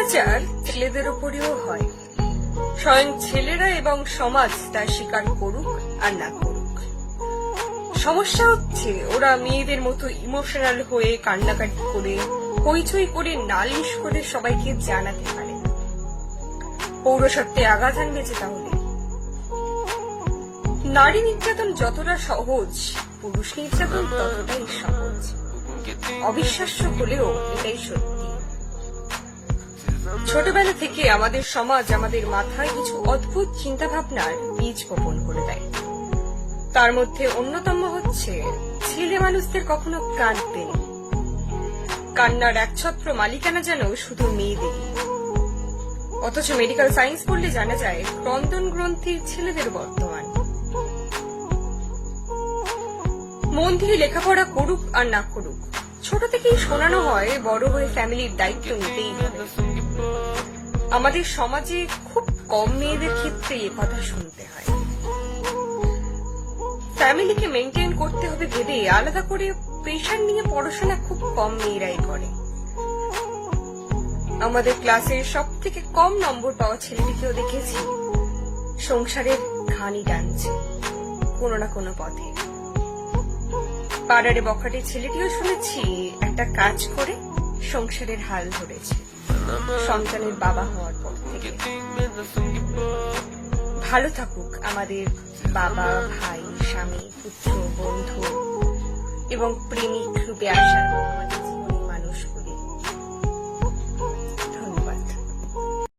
অত্যাচার ছেলেদের উপরেও হয়, স্বয়ং ছেলেরা এবং সমাজ তা স্বীকার করুক আর না করুক। সমস্যা হচ্ছে ওরা মেয়েদের মতো ইমোশনাল হয়ে কান্নাকাটি করে হইচই করে নালিশ করে সবাইকে জানাতে পারে না। পৌরসত্বে আঘাত আনবে যে তাহলে? নারী নির্যাতন যতটা সহজ, পুরুষ নির্যাতন ততটাই সহজ। অবিশ্বাস্য হলেও এটাই সত্যি। ছোটবেলা থেকে আমাদের সমাজ আমাদের মাথায় কিছু অদ্ভুত চিন্তা ভাবনার বীজ বপন করে দেয়। তার মধ্যে অন্যতম হচ্ছে ছেলে মানুষদের কখনো কাঁদতে নেই। কান্নার একছত্র মালিকানা যেন শুধু মেয়েদের। অথচ মেডিকেল সায়েন্স পড়লে জানা যায় ক্রন্দন গ্রন্থি ছেলেদের বর্তমান। মন দিয়ে লেখাপড়া করুক আর না করুক, ছোট থেকেই শোনানো হয় বড় হয়ে ফ্যামিলির দায়িত্ব নিতেই হবে। আমাদের সমাজে খুব কম মেয়েদের ক্ষেত্রে এ কথা শুনতে হয়। ফ্যামিলিকে মেনটেন করতে হবে ভেবে আলাদা করে প্রেশার নিয়ে পড়াশোনা খুব কম মেয়েরাই করে। আমাদের ক্লাসের সব থেকে কম নম্বর পাওয়া ছেলেটিকেও দেখেছি সংসারের ঘানি টানছে কোনো না কোনো পথে। পাড়ারে বখাটে ছেলেটিও শুনেছি একটা কাজ করে সংসারের হাল ধরেছে সন্তানের বাবা হওয়ার পর থেকে। ভালো থাকুক আমাদের বাবা, ভাই, স্বামী, পুত্র, বন্ধু এবং প্রেমিক রূপে আসার